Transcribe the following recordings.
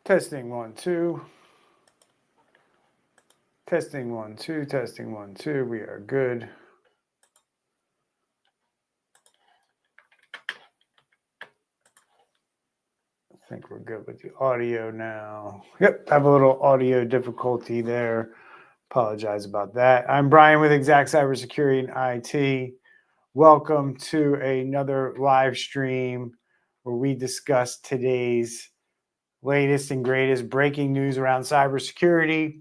Testing 1 2. Testing 1 2. Testing 1 2. We are good. I think we're good with the audio now. Yep, I have a little audio difficulty there. Apologize about that. I'm Brian with Exact Cybersecurity and IT. Welcome to another live stream where we discuss today's latest and greatest breaking news around cybersecurity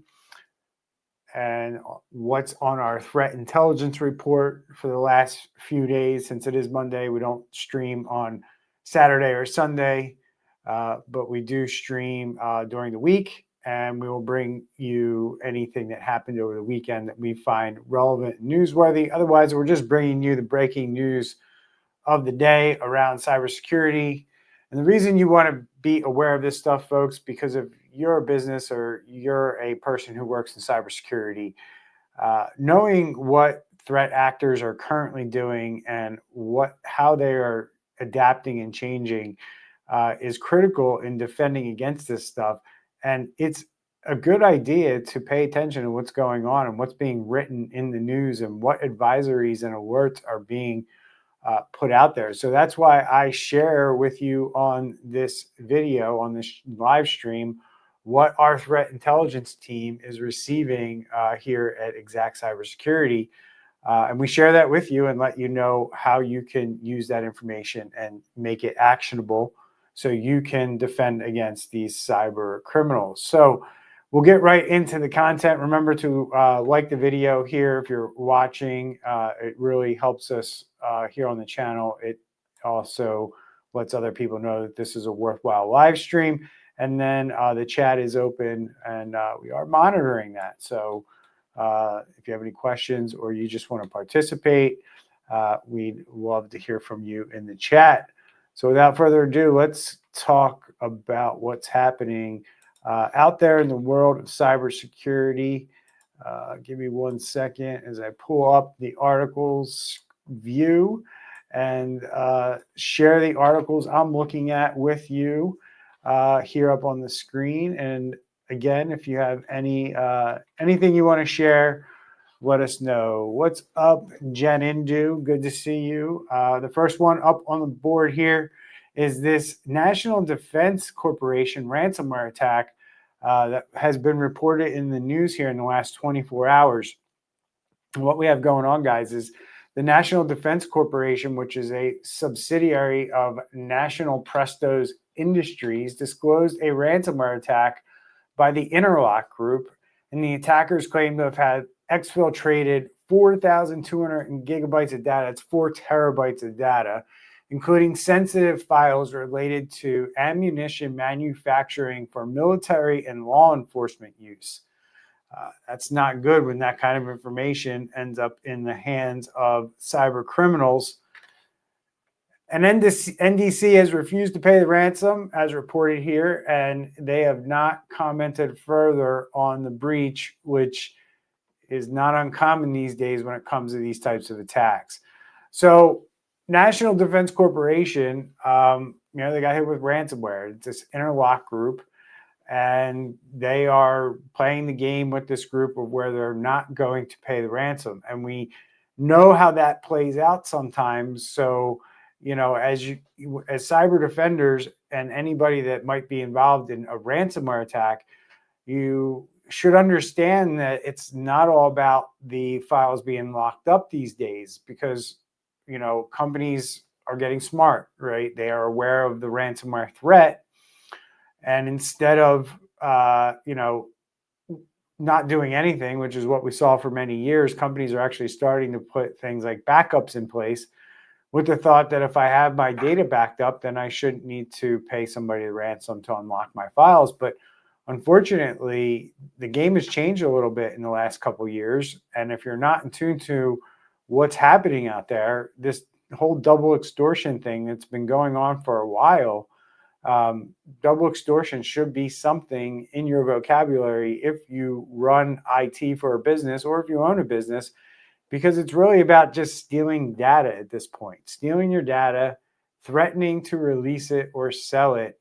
and what's on our threat intelligence report for the last few days. Since it is Monday, we don't stream on Saturday or Sunday, but we do stream during the week, and we will bring you anything that happened over the weekend that we find relevant and newsworthy. Otherwise, we're just bringing you the breaking news of the day around cybersecurity. And the reason you want to be aware of this stuff, folks, because if you're a business or you're a person who works in cybersecurity, knowing what threat actors are currently doing and how they are adapting and changing is critical in defending against this stuff. And it's a good idea to pay attention to what's going on and what's being written in the news and what advisories and alerts are being put out there. So that's why I share with you on this video, on this live stream, what our threat intelligence team is receiving here at Exact Cybersecurity. And we share that with you and let you know how you can use that information and make it actionable so you can defend against these cyber criminals. So we'll get right into the content. Remember to like the video here if you're watching. It really helps us here on the channel. It also lets other people know that this is a worthwhile live stream. And then the chat is open, and we are monitoring that. So if you have any questions or you just want to participate, we'd love to hear from you in the chat. So without further ado, let's talk about what's happening out there in the world of cybersecurity. Give me 1 second as I pull up the articles view and share the articles I'm looking at with you here up on the screen. And again, if you have anything you want to share, let us know. What's up, Jen Indu? Good to see you. The first one up on the board here is this National Defense Corporation ransomware attack that has been reported in the news here in the last 24 hours. And what we have going on, guys, is the National Defense Corporation, which is a subsidiary of National Presto's Industries, disclosed a ransomware attack by the InterLock group, and the attackers claim to have had exfiltrated 4,200 gigabytes of data. It's 4 terabytes of data, including sensitive files related to ammunition manufacturing for military and law enforcement use. That's not good when that kind of information ends up in the hands of cyber criminals. And NDC has refused to pay the ransom, as reported here, and they have not commented further on the breach, which is not uncommon these days when it comes to these types of attacks. So National Defense Corporation, they got hit with ransomware. It's this InterLock group, and they are playing the game with this group of where they're not going to pay the ransom. And we know how that plays out sometimes. So, as cyber defenders and anybody that might be involved in a ransomware attack, you should understand that it's not all about the files being locked up these days, because companies are getting smart, right? They are aware of the ransomware threat, and instead of not doing anything, which is what we saw for many years, companies are actually starting to put things like backups in place with the thought that if I have my data backed up, then I shouldn't need to pay somebody the ransom to unlock my files. But unfortunately, the game has changed a little bit in the last couple of years. And if you're not in tune to what's happening out there, this whole double extortion thing that's been going on for a while, double extortion should be something in your vocabulary if you run IT for a business or if you own a business, because it's really about just stealing data at this point, stealing your data, threatening to release it or sell it.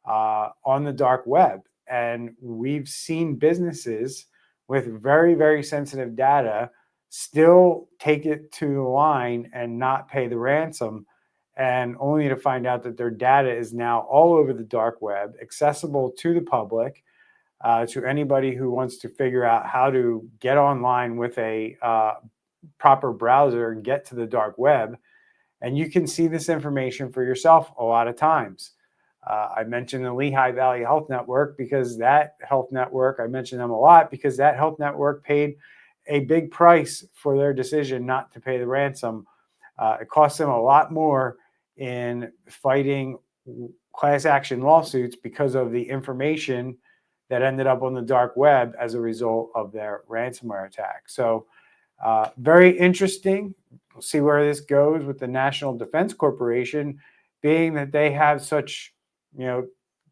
on the dark web. And we've seen businesses with very, very sensitive data still take it to the line and not pay the ransom, and only to find out that their data is now all over the dark web, accessible to the public, to anybody who wants to figure out how to get online with a proper browser and get to the dark web. And you can see this information for yourself a lot of times. I mentioned the Lehigh Valley Health Network because that health network, I mention them a lot because that health network paid a big price for their decision not to pay the ransom. It cost them a lot more in fighting class action lawsuits because of the information that ended up on the dark web as a result of their ransomware attack. So very interesting. We'll see where this goes with the National Defense Corporation, being that they have such,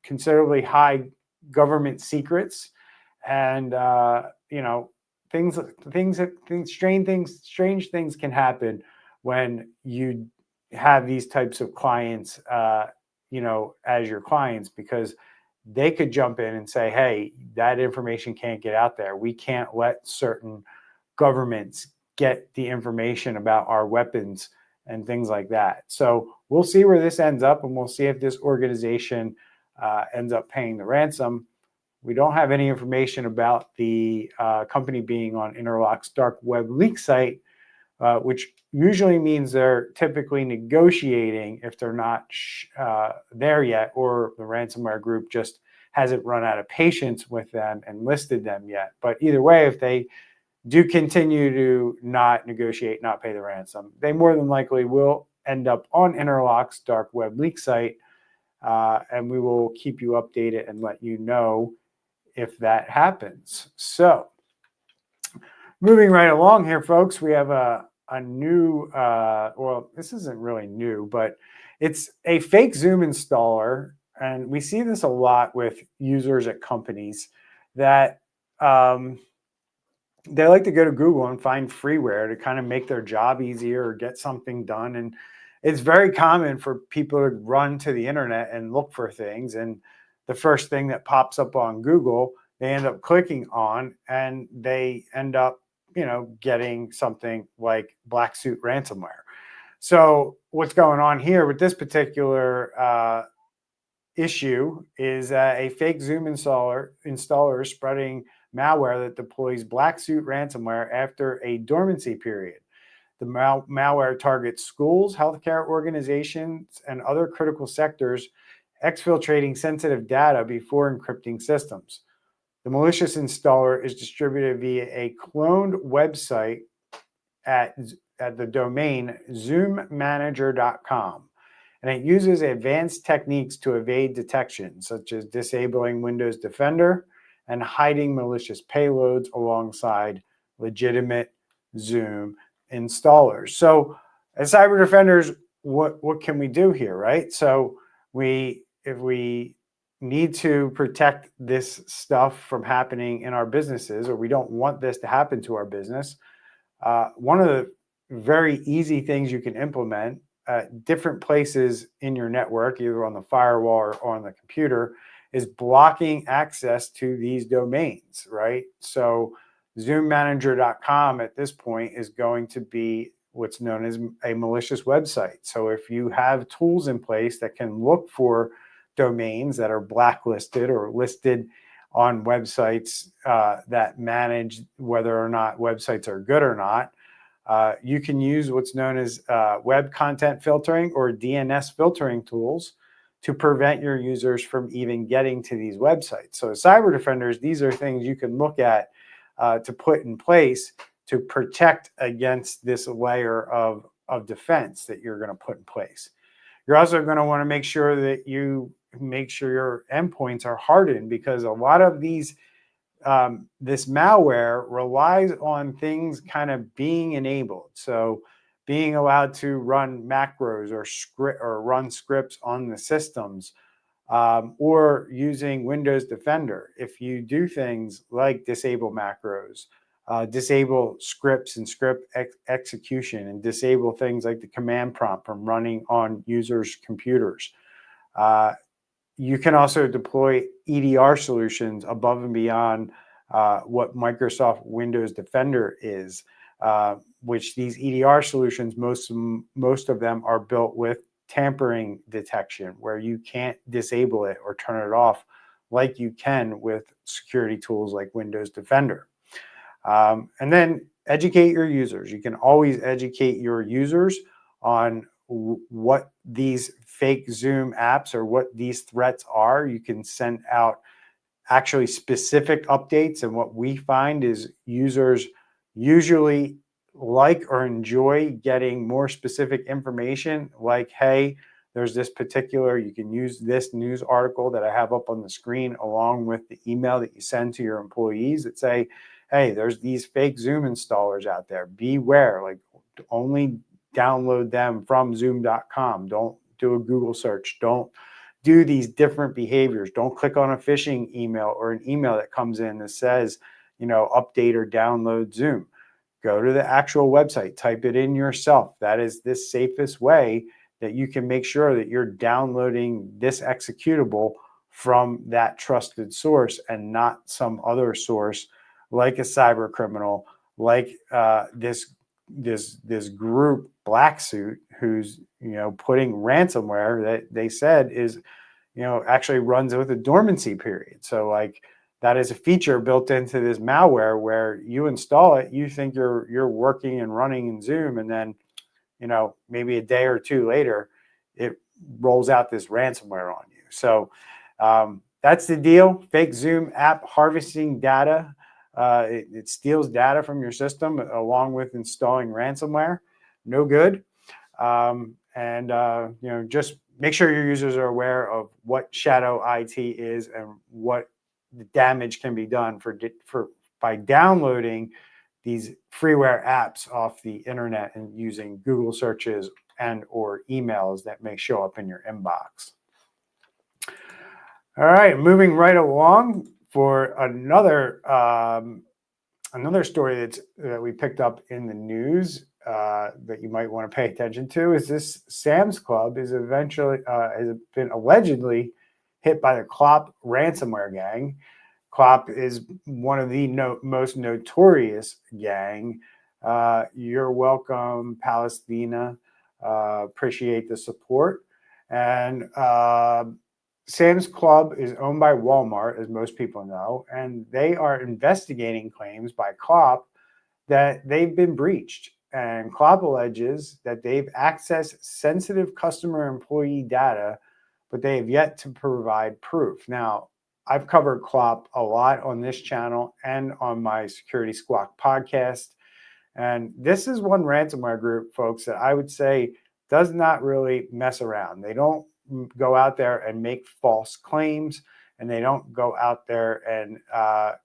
considerably high government secrets, and strange things can happen when you have these types of clients, as your clients, because they could jump in and say, hey, that information can't get out there. We can't let certain governments get the information about our weapons and things like that. So we'll see where this ends up, and we'll see if this organization ends up paying the ransom. We don't have any information about the company being on InterLock's dark web leak site, which usually means they're typically negotiating if they're not there yet, or the ransomware group just hasn't run out of patience with them and listed them yet. But either way, if they do continue to not negotiate, not pay the ransom, they more than likely will end up on InterLock's dark web leak site, and we will keep you updated and let you know if that happens. So moving right along here, folks, we have a new, well, this isn't really new, but it's a fake Zoom installer. And we see this a lot with users at companies that they like to go to Google and find freeware to kind of make their job easier or get something done. And it's very common for people to run to the internet and look for things. And the first thing that pops up on Google, they end up clicking on, and they end up, getting something like BlackSuit ransomware. So what's going on here with this particular issue is a fake Zoom installer is spreading malware that deploys BlackSuit ransomware after a dormancy period. The malware targets schools, healthcare organizations, and other critical sectors, exfiltrating sensitive data before encrypting systems. The malicious installer is distributed via a cloned website at the domain zoommanager.com. And it uses advanced techniques to evade detection, such as disabling Windows Defender and hiding malicious payloads alongside legitimate Zoom installers. So as cyber defenders, what can we do here, right? So if we need to protect this stuff from happening in our businesses, or we don't want this to happen to our business, one of the very easy things you can implement different places in your network, either on the firewall or on the computer, is blocking access to these domains, right? So zoommanager.com at this point is going to be what's known as a malicious website. So if you have tools in place that can look for domains that are blacklisted or listed on websites that manage whether or not websites are good or not, you can use what's known as web content filtering or DNS filtering tools to prevent your users from even getting to these websites. So as cyber defenders, these are things you can look at to put in place to protect against this layer of defense that you're going to put in place. You're also going to want to make sure that you make sure your endpoints are hardened, because a lot of these this malware relies on things kind of being enabled. So being allowed to run macros or run scripts on the systems, or using Windows Defender. If you do things like disable macros, disable scripts and script execution, and disable things like the command prompt from running on users' computers, you can also deploy EDR solutions above and beyond what Microsoft Windows Defender is, which these EDR solutions, most of them are built with tampering detection, where you can't disable it or turn it off like you can with security tools like Windows Defender. And then educate your users. You can always educate your users on what these fake Zoom apps or what these threats are. You can send out actually specific updates. And what we find is users usually like or enjoy getting more specific information, like, hey, there's this particular, you can use this news article that I have up on the screen along with the email that you send to your employees that say, hey, there's these fake Zoom installers out there. Beware, like only download them from zoom.com. Don't do a Google search. Don't do these different behaviors. Don't click on a phishing email or an email that comes in that says, update or download Zoom. Go to the actual website, type it in yourself. That is the safest way that you can make sure that you're downloading this executable from that trusted source and not some other source like a cyber criminal, like this group BlackSuit, who's putting ransomware that they said is actually runs with a dormancy period. So like that is a feature built into this malware where you install it, you think you're working and running in Zoom, and then maybe a day or two later, it rolls out this ransomware on you. So that's the deal. Fake Zoom app harvesting data. It steals data from your system along with installing ransomware. No good. Just make sure your users are aware of what shadow IT is and what the damage can be done by downloading these freeware apps off the internet and using Google searches and or emails that may show up in your inbox. All right, moving right along for another story that we picked up in the news that you might want to pay attention to is this Sam's Club has been allegedly hit by the Clop ransomware gang. Clop is one of the most notorious gang. You're welcome, Palestina. Appreciate the support. And Sam's Club is owned by Walmart, as most people know, and they are investigating claims by Clop that they've been breached. And Clop alleges that they've accessed sensitive customer employee data, but they have yet to provide proof. Now, I've covered Clop a lot on this channel and on my Security Squawk podcast. And this is one ransomware group, folks, that I would say does not really mess around. They don't go out there and make false claims, and they don't go out there and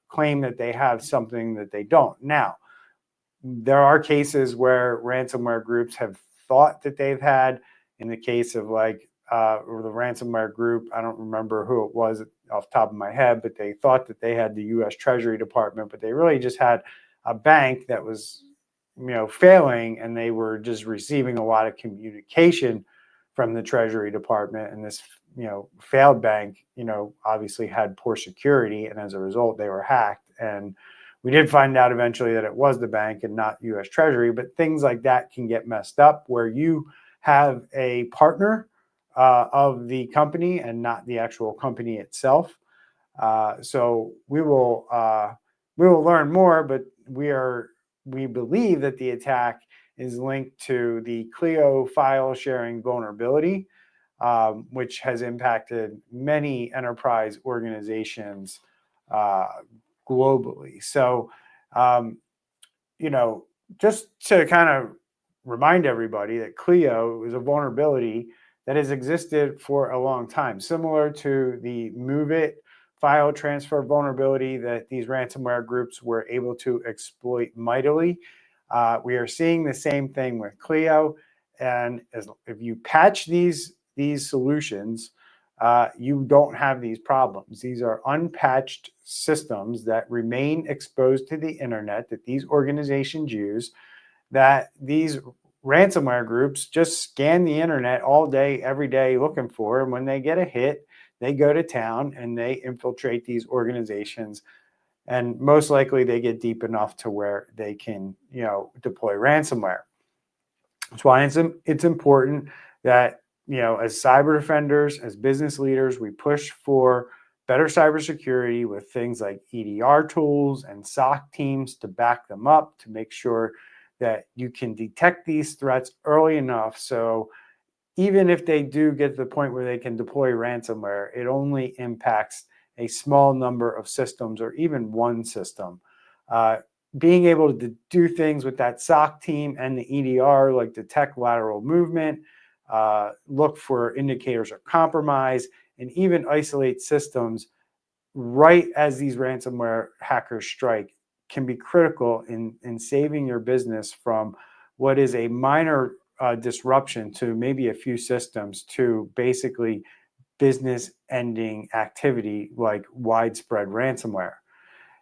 claim that they have something that they don't. Now, there are cases where ransomware groups have thought that they've had. In the case of the ransomware group, I don't remember who it was off the top of my head, but they thought that they had the U.S. Treasury Department, but they really just had a bank that was, failing, and they were just receiving a lot of communication from the Treasury Department. And this, failed bank, obviously had poor security, and as a result, they were hacked. And we did find out eventually that it was the bank and not U.S. Treasury, but things like that can get messed up where you have a partner of the company and not the actual company itself. So we will learn more, but we believe that the attack is linked to the Clio file sharing vulnerability, which has impacted many enterprise organizations globally. So, just to kind of remind everybody that Clio is a vulnerability that has existed for a long time, similar to the MoveIt file transfer vulnerability that these ransomware groups were able to exploit mightily. We are seeing the same thing with Clio, and if you patch these solutions, you don't have these problems. These are unpatched systems that remain exposed to the internet that these organizations use, that these ransomware groups just scan the internet all day, every day looking for. And when they get a hit, they go to town and they infiltrate these organizations. And most likely they get deep enough to where they can, deploy ransomware. That's why it's important that, as cyber defenders, as business leaders, we push for better cybersecurity with things like EDR tools and SOC teams to back them up, to make sure that you can detect these threats early enough. So even if they do get to the point where they can deploy ransomware, it only impacts a small number of systems or even one system. Being able to do things with that SOC team and the EDR, like detect lateral movement, look for indicators of compromise, and even isolate systems right as these ransomware hackers strike, can be critical in saving your business from what is a minor disruption to maybe a few systems to basically business ending activity like widespread ransomware.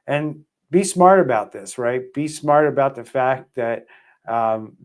And be smart about this, right? Be smart about the fact that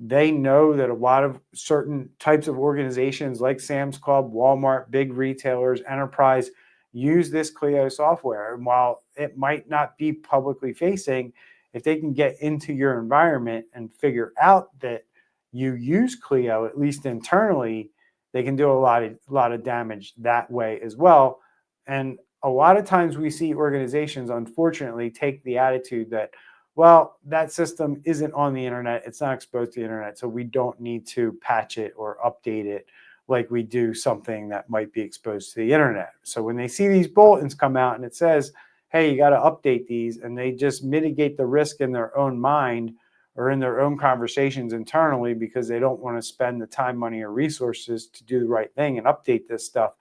they know that a lot of certain types of organizations like Sam's Club, Walmart, big retailers, enterprise use this Clio software. And while it might not be publicly facing, if they can get into your environment and figure out that you use Clio, at least internally, they can do a lot of damage that way as well. And a lot of times we see organizations, unfortunately, take the attitude that, well, that system isn't on the internet, it's not exposed to the internet, so we don't need to patch it or update it like we do something that might be exposed to the internet. So when they see these bulletins come out and it says, hey, you got to update these, and they just mitigate the risk in their own mind or in their own conversations internally because they don't want to spend the time, money, or resources to do the right thing and update this stuff.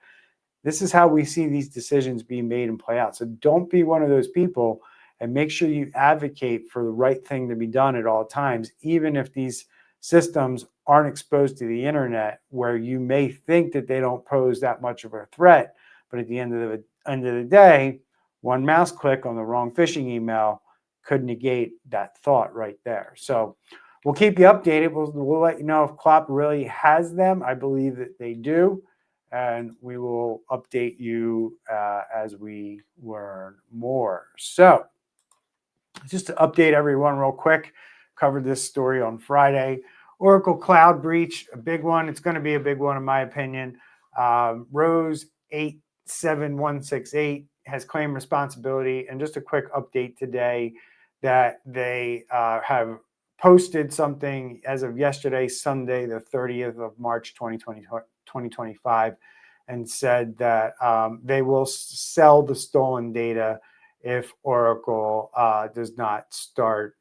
This is how we see these decisions being made and play out. So don't be one of those people, and make sure you advocate for the right thing to be done at all times, even if these systems aren't exposed to the internet, where you may think that they don't pose that much of a threat. But at the end of the day, one mouse click on the wrong phishing email could negate that thought right there. So we'll keep you updated. We'll let you know if Clop really has them. I believe that they do. And we will update you as we learn more. So just to update everyone real quick, covered this story on Friday. Oracle Cloud breach, a big one. It's going to be a big one in my opinion. Rose 87168 has claimed responsibility. And just a quick update today that they have posted something as of yesterday, Sunday, the 30th of March, 2025, and said that they will sell the stolen data if Oracle does not start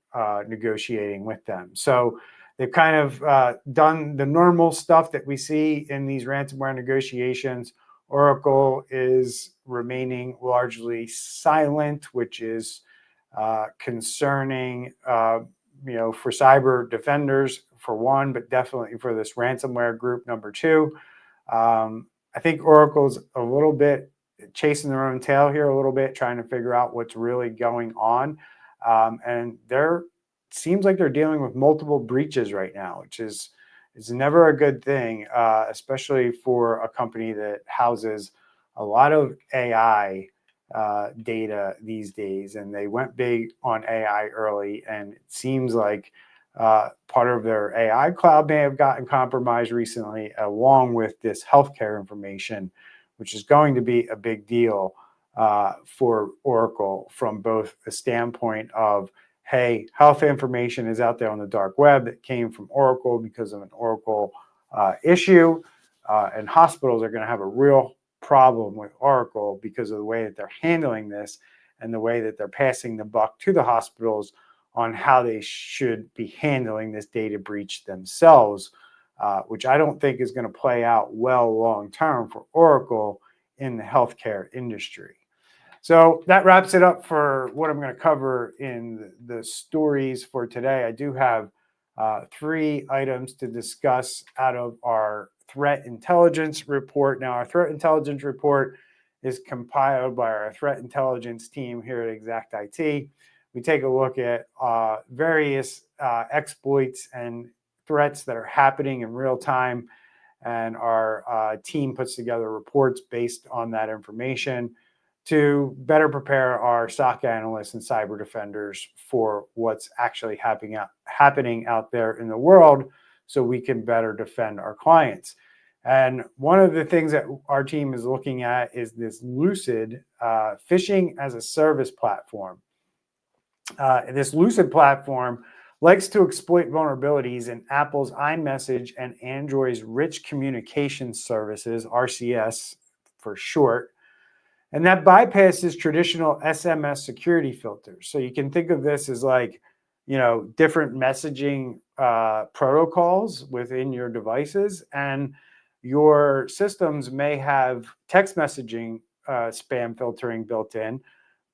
negotiating with them. So they've kind of done the normal stuff that we see in these ransomware negotiations. Oracle is remaining largely silent, which is concerning, for cyber defenders, for one, but definitely for this ransomware group, number two. I think Oracle's a little bit chasing their own tail here a little bit, trying to figure out what's really going on. And seems like they're dealing with multiple breaches right now, which is never a good thing, especially for a company that houses a lot of AI data these days. And they went big on AI early, and it seems like part of their AI cloud may have gotten compromised recently, along with this healthcare information, which is going to be a big deal for Oracle from both the standpoint of, hey, health information is out there on the dark web that came from Oracle because of an Oracle issue, and hospitals are going to have a real problem with Oracle because of the way that they're handling this and the way that they're passing the buck to the hospitals on how they should be handling this data breach themselves, which I don't think is going to play out well long-term for Oracle in the healthcare industry. So that wraps it up for what I'm going to cover in the stories for today. I do have 3 items to discuss out of our threat intelligence report. Now, our threat intelligence report is compiled by our threat intelligence team here at Exact IT. We take a look at various exploits and threats that are happening in real time and our team puts together reports based on that information to better prepare our SOC analysts and cyber defenders for what's actually happening out there in the world, so we can better defend our clients. And one of the things that our team is looking at is this Lucid Phishing-as-a-Service platform. This Lucid platform likes to exploit vulnerabilities in Apple's iMessage and Android's rich communication services, RCS for short, and that bypasses traditional SMS security filters. So you can think of this as like, different messaging protocols within your devices, and your systems may have text messaging spam filtering built in,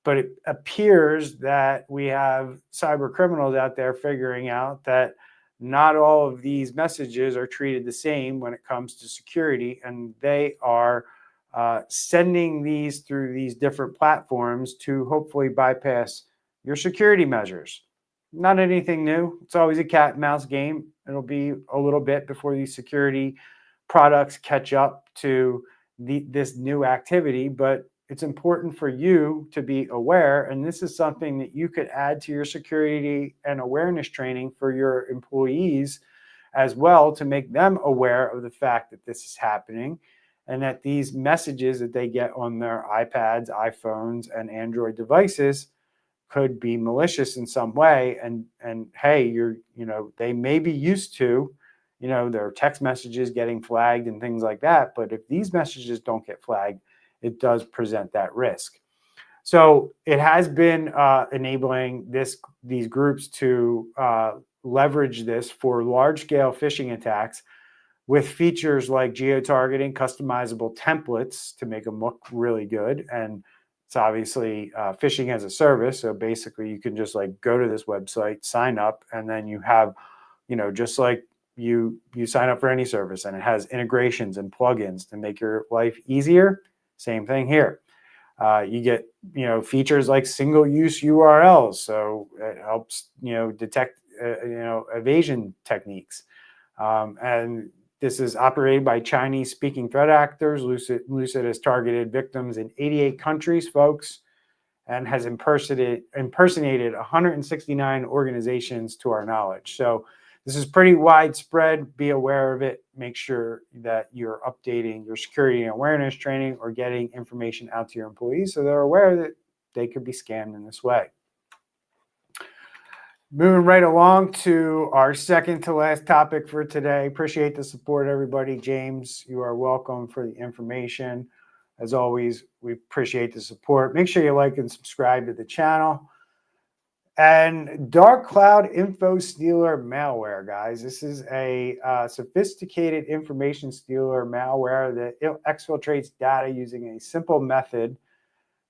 but it appears that we have cyber criminals out there figuring out that not all of these messages are treated the same when it comes to security, and they are sending these through these different platforms to hopefully bypass your security measures. Not anything new. It's always a cat and mouse game. It'll be a little bit before these security products catch up to this new activity, but it's important for you to be aware, and this is something that you could add to your security and awareness training for your employees as well, to make them aware of the fact that this is happening, and that these messages that they get on their iPads, iPhones, and Android devices could be malicious in some way. And hey, they may be used to, their text messages getting flagged and things like that. But if these messages don't get flagged, it does present that risk. So it has been enabling these groups to leverage this for large-scale phishing attacks with features like geo-targeting, customizable templates to make them look really good. And it's obviously phishing as a service. So basically you can just like go to this website, sign up, and then you have, just like you sign up for any service, and it has integrations and plugins to make your life easier. Same thing here. You get, features like single-use URLs. So it helps, detect, evasion techniques. And this is operated by Chinese-speaking threat actors. Lucid has targeted victims in 88 countries, folks, and has impersonated 169 organizations to our knowledge. So this is pretty widespread. Be aware of it. Make sure that you're updating your security and awareness training or getting information out to your employees so they're aware that they could be scammed in this way. Moving right along to our second to last topic for today. Appreciate the support, everybody. James, you are welcome for the information. As always, we appreciate the support. Make sure you like and subscribe to the channel. And DarkCloud InfoStealer malware, guys. This is a sophisticated information stealer malware that exfiltrates data using a simple method,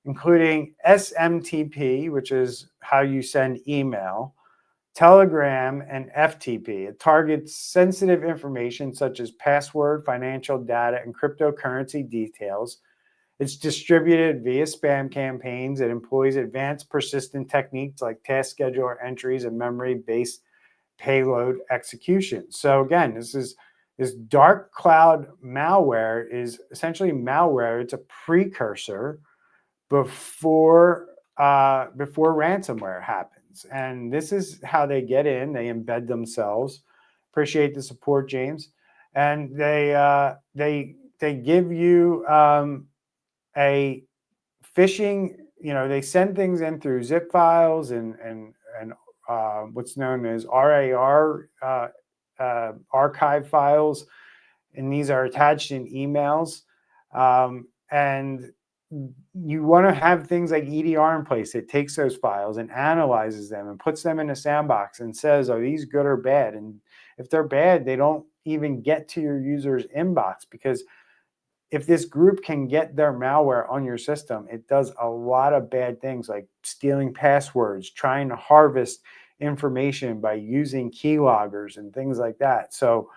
including SMTP, which is how you send email, Telegram, and FTP. It targets sensitive information such as password, financial data, and cryptocurrency details. It's distributed via spam campaigns. It employs advanced persistent techniques like task scheduler entries and memory-based payload execution. So again, this DarkCloud malware is essentially malware. It's a precursor before ransomware happens. And this is how they get in. They embed themselves. Appreciate the support, James. And they give you a phishing, they send things in through zip files and what's known as RAR archive files, and these are attached in emails. And you want to have things like EDR in place. It takes those files and analyzes them and puts them in a sandbox and says, are these good or bad? And if they're bad, they don't even get to your user's inbox, because if this group can get their malware on your system, it does a lot of bad things like stealing passwords, trying to harvest information by using keyloggers and things like that. So,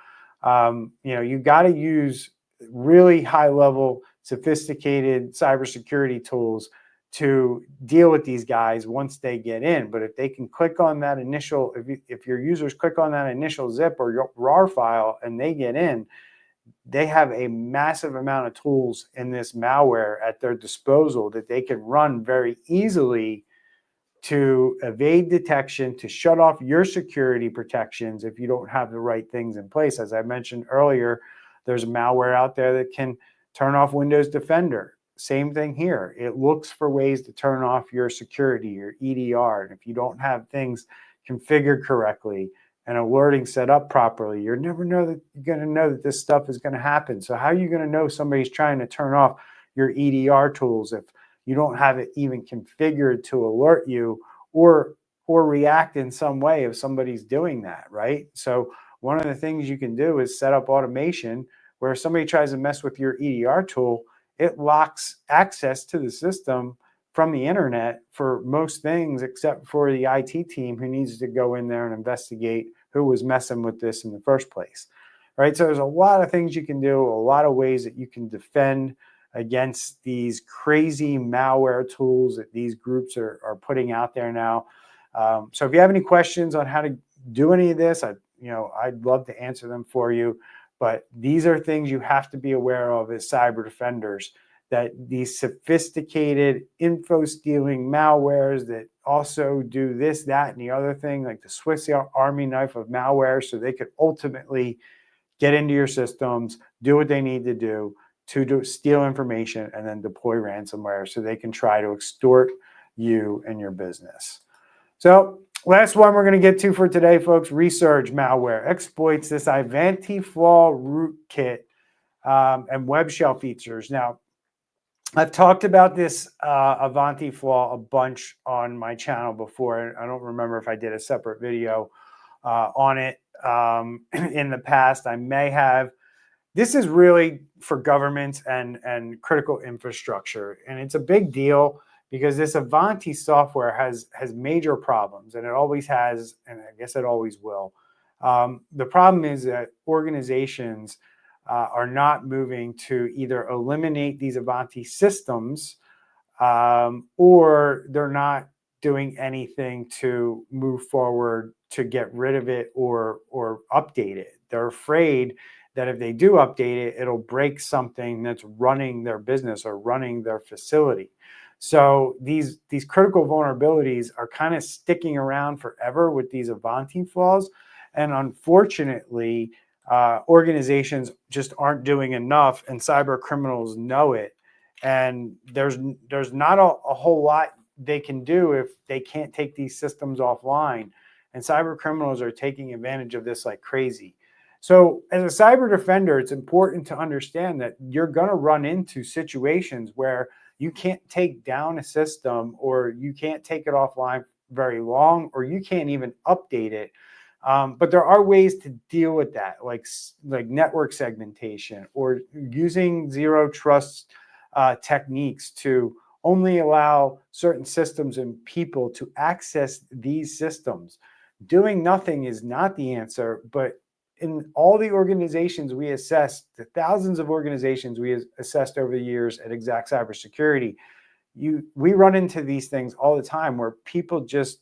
you got to use really high-level, sophisticated cybersecurity tools to deal with these guys once they get in. But if they can click on that initial, if your users click on that initial zip or your RAR file and they get in, they have a massive amount of tools in this malware at their disposal that they can run very easily to evade detection, to shut off your security protections if you don't have the right things in place. As I mentioned earlier, there's malware out there that can turn off Windows Defender. Same thing here. It looks for ways to turn off your security, your EDR. And if you don't have things configured correctly and alerting set up properly, you're never going to know that this stuff is going to happen. So how are you going to know somebody's trying to turn off your EDR tools if you don't have it even configured to alert you or react in some way if somebody's doing that, right? So one of the things you can do is set up automation where if somebody tries to mess with your EDR tool, it locks access to the system from the internet for most things except for the IT team who needs to go in there and investigate who was messing with this in the first place, right? So there's a lot of things you can do, a lot of ways that you can defend against these crazy malware tools that these groups are putting out there now. So if you have any questions on how to do any of this, I'd love to answer them for you. But these are things you have to be aware of as cyber defenders, that these sophisticated info stealing malwares that also do this, that, and the other thing, like the Swiss Army knife of malware, so they could ultimately get into your systems, do what they need to do to steal information and then deploy ransomware so they can try to extort you and your business. So last one we're going to get to for today, folks, RESURGE malware exploits this Ivanti flaw rootkit and web shell features. Now, I've talked about this Ivanti flaw a bunch on my channel before. I don't remember if I did a separate video on it in the past. I may have. This is really for governments and critical infrastructure, and it's a big deal because this Ivanti software has major problems, and it always has, and I guess it always will. The problem is that organizations are not moving to either eliminate these Ivanti systems or they're not doing anything to move forward to get rid of it or update it. They're afraid that if they do update it, it'll break something that's running their business or running their facility. So these critical vulnerabilities are kind of sticking around forever with these Ivanti flaws. And unfortunately, organizations just aren't doing enough, and cyber criminals know it. And there's not a whole lot they can do if they can't take these systems offline. And cyber criminals are taking advantage of this like crazy. So as a cyber defender, it's important to understand that you're going to run into situations where you can't take down a system, or you can't take it offline very long, or you can't even update it. But there are ways to deal with that, like network segmentation or using zero trust techniques to only allow certain systems and people to access these systems. Doing nothing is not the answer, but in all the organizations we assessed, the thousands of organizations we assessed over the years at Exact Cybersecurity, we run into these things all the time where people just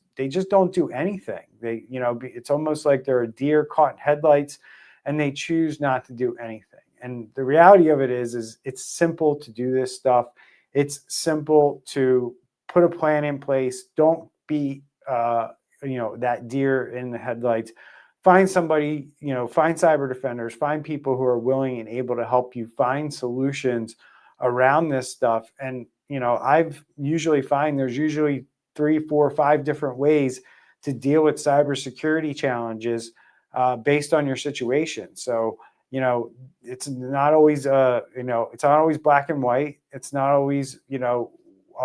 don't do anything. It's almost like they're a deer caught in headlights, and they choose not to do anything. And the reality of it is it's simple to do this stuff. It's simple to put a plan in place. Don't be that deer in the headlights. Find somebody, find cyber defenders, find people who are willing and able to help you find solutions around this stuff. And, I've usually find there's usually 3, 4, 5 different ways to deal with cybersecurity challenges based on your situation. So, it's not always, it's not always black and white. It's not always, a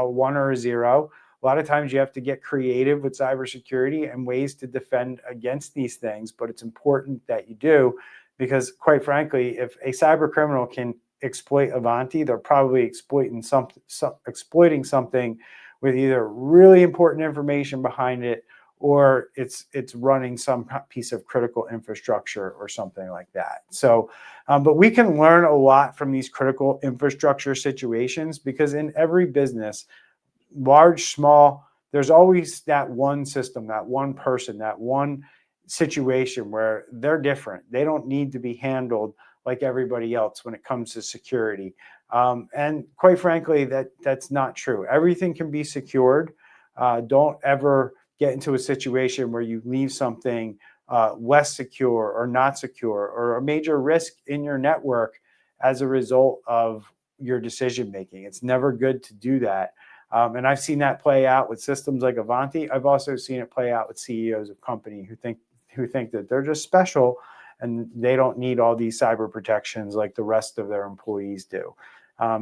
1 or a 0. A lot of times you have to get creative with cybersecurity and ways to defend against these things, but it's important that you do, because quite frankly, if a cyber criminal can exploit Ivanti, they're probably exploiting something with either really important information behind it, or it's running some piece of critical infrastructure or something like that. So, but we can learn a lot from these critical infrastructure situations, because in every business, large, small, there's always that one system, that one person, that one situation where they're different. They don't need to be handled like everybody else when it comes to security. And quite frankly, that's not true. Everything can be secured. Don't ever get into a situation where you leave something less secure or not secure or a major risk in your network as a result of your decision making. It's never good to do that. And I've seen that play out with systems like Ivanti. I've also seen it play out with CEOs of company who think that they're just special and they don't need all these cyber protections like the rest of their employees do.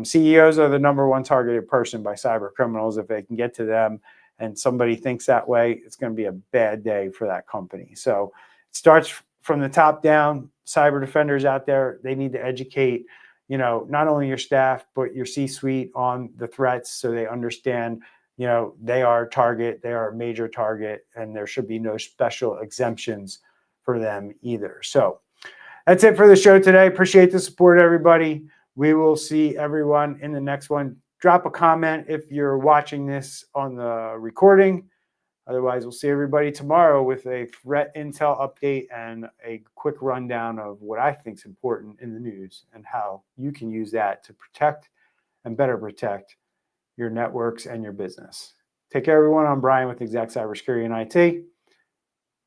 CEOs are the #1 targeted person by cyber criminals. If they can get to them and somebody thinks that way, it's going to be a bad day for that company. So it starts from the top down. Cyber defenders out there, they need to educate, not only your staff, but your C-suite on the threats so they understand, they are a target, they are a major target, and there should be no special exemptions for them either. So that's it for the show today. Appreciate the support, everybody. We will see everyone in the next one. Drop a comment if you're watching this on the recording. Otherwise, we'll see everybody tomorrow with a threat intel update and a quick rundown of what I think is important in the news and how you can use that to protect and better protect your networks and your business. Take care, everyone. I'm Brian with Exact Cybersecurity and IT.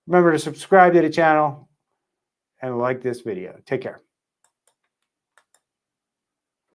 Remember to subscribe to the channel and like this video. Take care.